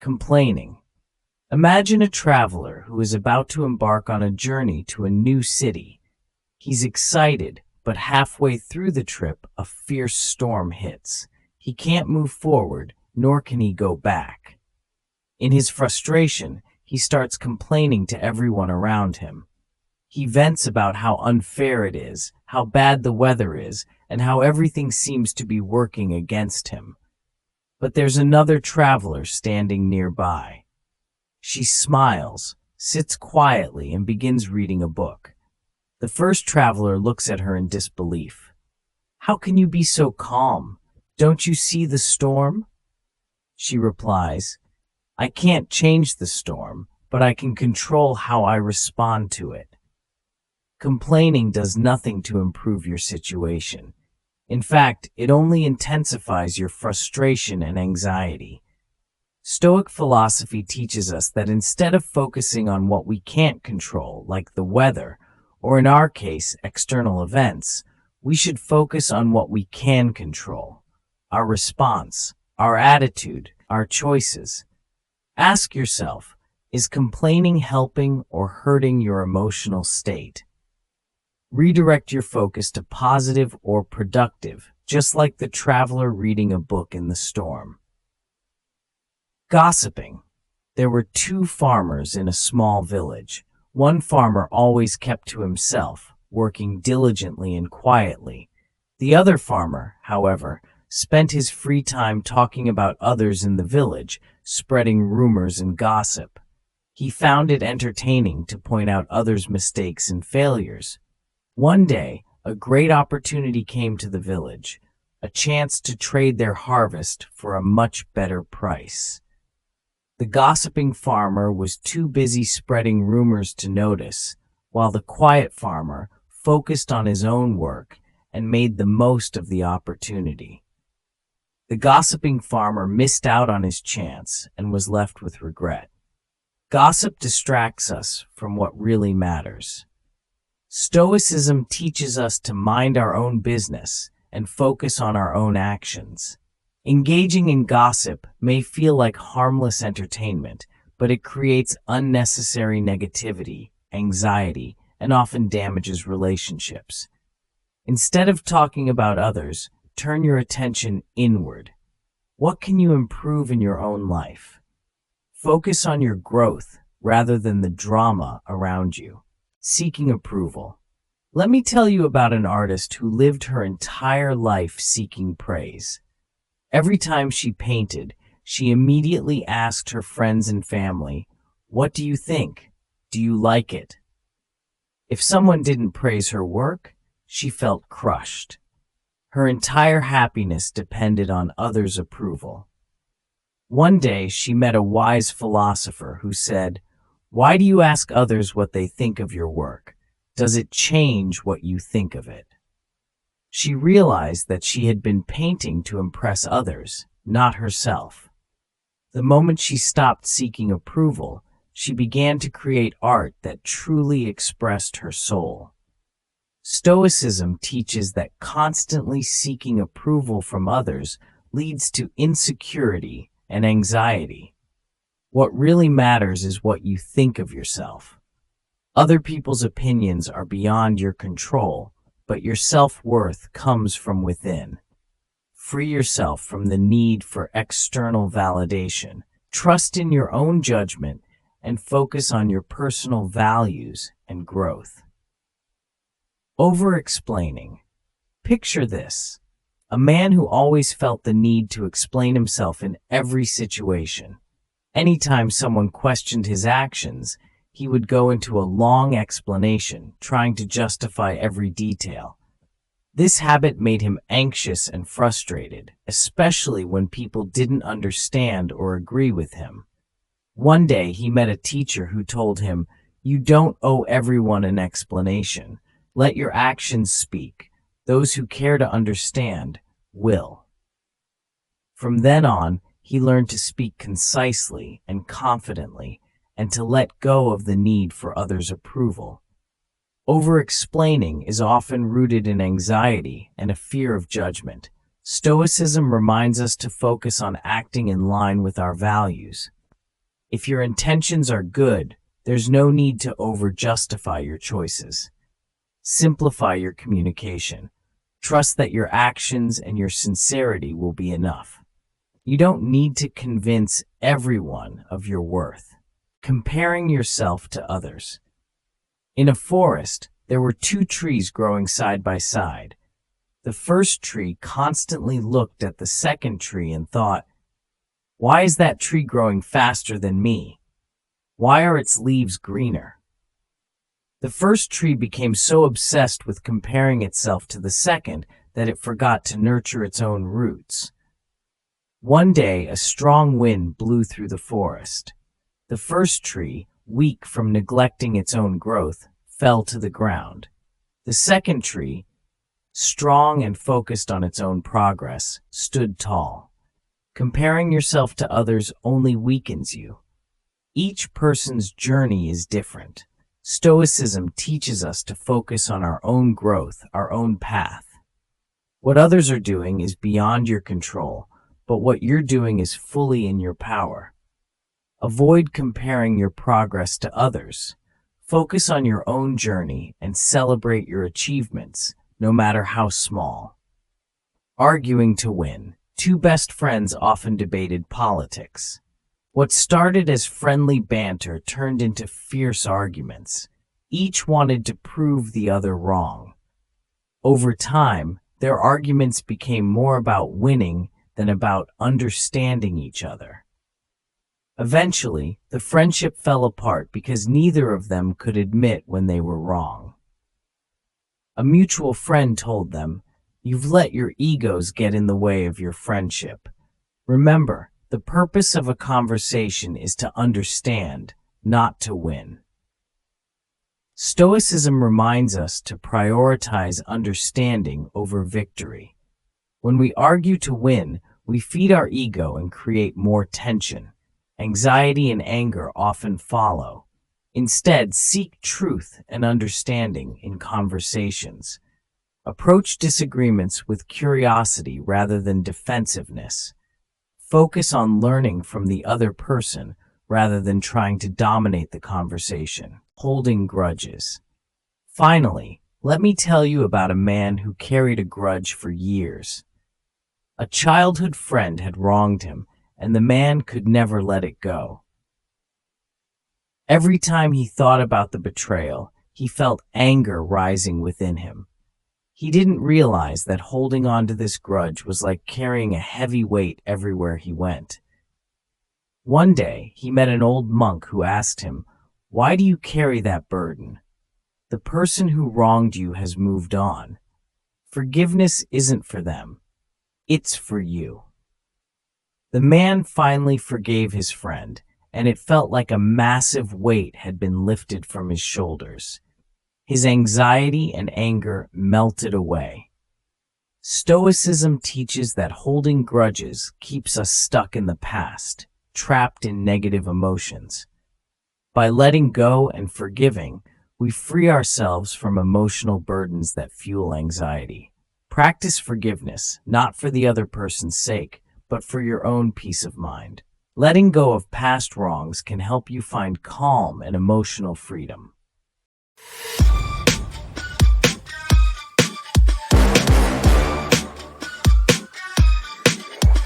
Complaining. Imagine a traveler who is about to embark on a journey to a new city. He's excited, but halfway through the trip, a fierce storm hits. He can't move forward, nor can he go back. In his frustration, he starts complaining to everyone around him. He vents about how unfair it is, how bad the weather is, and how everything seems to be working against him. But there's another traveler standing nearby. She smiles, sits quietly, and begins reading a book. The first traveler looks at her in disbelief. "How can you be so calm? Don't you see the storm?" She replies, "I can't change the storm, but I can control how I respond to it." Complaining does nothing to improve your situation. In fact, it only intensifies your frustration and anxiety. Stoic philosophy teaches us that instead of focusing on what we can't control, like the weather, or in our case, external events, we should focus on what we can control: our response, our attitude, our choices. Ask yourself, is complaining helping or hurting your emotional state? Redirect your focus to positive or productive, just like the traveler reading a book in the storm. Gossiping. There were two farmers in a small village. One farmer always kept to himself, working diligently and quietly. The other farmer, however, spent his free time talking about others in the village, spreading rumors and gossip. He found it entertaining to point out others' mistakes and failures. One day, a great opportunity came to the village, a chance to trade their harvest for a much better price. The gossiping farmer was too busy spreading rumors to notice, while the quiet farmer focused on his own work and made the most of the opportunity. The gossiping farmer missed out on his chance and was left with regret. Gossip distracts us from what really matters. Stoicism teaches us to mind our own business and focus on our own actions. Engaging in gossip may feel like harmless entertainment, but it creates unnecessary negativity, anxiety, and often damages relationships. Instead of talking about others, turn your attention inward. What can you improve in your own life? Focus on your growth rather than the drama around you. Seeking approval. Let me tell you about an artist who lived her entire life seeking praise. Every time she painted, she immediately asked her friends and family, "What do you think? Do you like it?" If someone didn't praise her work, she felt crushed. Her entire happiness depended on others' approval. One day, she met a wise philosopher who said, "Why do you ask others what they think of your work? Does it change what you think of it?" She realized that she had been painting to impress others, not herself. The moment she stopped seeking approval, she began to create art that truly expressed her soul. Stoicism teaches that constantly seeking approval from others leads to insecurity and anxiety. What really matters is what you think of yourself. Other people's opinions are beyond your control, but your self-worth comes from within. Free yourself from the need for external validation. Trust in your own judgment and focus on your personal values and growth. Over-explaining. Picture this: a man who always felt the need to explain himself in every situation. Anytime someone questioned his actions, he would go into a long explanation, trying to justify every detail. This habit made him anxious and frustrated, especially when people didn't understand or agree with him. One day, he met a teacher who told him, "You don't owe everyone an explanation. Let your actions speak. Those who care to understand will." From then on, he learned to speak concisely and confidently, and to let go of the need for others' approval. Over-explaining is often rooted in anxiety and a fear of judgment. Stoicism reminds us to focus on acting in line with our values. If your intentions are good, there's no need to over-justify your choices. Simplify your communication. Trust that your actions and your sincerity will be enough. You don't need to convince everyone of your worth. Comparing yourself to others. In a forest, there were two trees growing side by side. The first tree constantly looked at the second tree and thought, "Why is that tree growing faster than me? Why are its leaves greener?" The first tree became so obsessed with comparing itself to the second that it forgot to nurture its own roots. One day, a strong wind blew through the forest. The first tree, weak from neglecting its own growth, fell to the ground. The second tree, strong and focused on its own progress, stood tall. Comparing yourself to others only weakens you. Each person's journey is different. Stoicism teaches us to focus on our own growth, our own path. What others are doing is beyond your control, but what you're doing is fully in your power. Avoid comparing your progress to others. Focus on your own journey and celebrate your achievements, no matter how small. Arguing to win. Two best friends often debated politics. What started as friendly banter turned into fierce arguments. Each wanted to prove the other wrong. Over time, their arguments became more about winning than about understanding each other. Eventually, the friendship fell apart because neither of them could admit when they were wrong. A mutual friend told them, "You've let your egos get in the way of your friendship. Remember, the purpose of a conversation is to understand, not to win." Stoicism reminds us to prioritize understanding over victory. When we argue to win, we feed our ego and create more tension. Anxiety and anger often follow. Instead, seek truth and understanding in conversations. Approach disagreements with curiosity rather than defensiveness. Focus on learning from the other person rather than trying to dominate the conversation. Holding grudges. Finally, let me tell you about a man who carried a grudge for years. A childhood friend had wronged him, and the man could never let it go. Every time he thought about the betrayal, he felt anger rising within him. He didn't realize that holding on to this grudge was like carrying a heavy weight everywhere he went. One day, he met an old monk who asked him, "Why do you carry that burden? The person who wronged you has moved on. Forgiveness isn't for them. It's for you." The man finally forgave his friend, and it felt like a massive weight had been lifted from his shoulders. His anxiety and anger melted away. Stoicism teaches that holding grudges keeps us stuck in the past, trapped in negative emotions. By letting go and forgiving, we free ourselves from emotional burdens that fuel anxiety. Practice forgiveness, not for the other person's sake, but for your own peace of mind. Letting go of past wrongs can help you find calm and emotional freedom.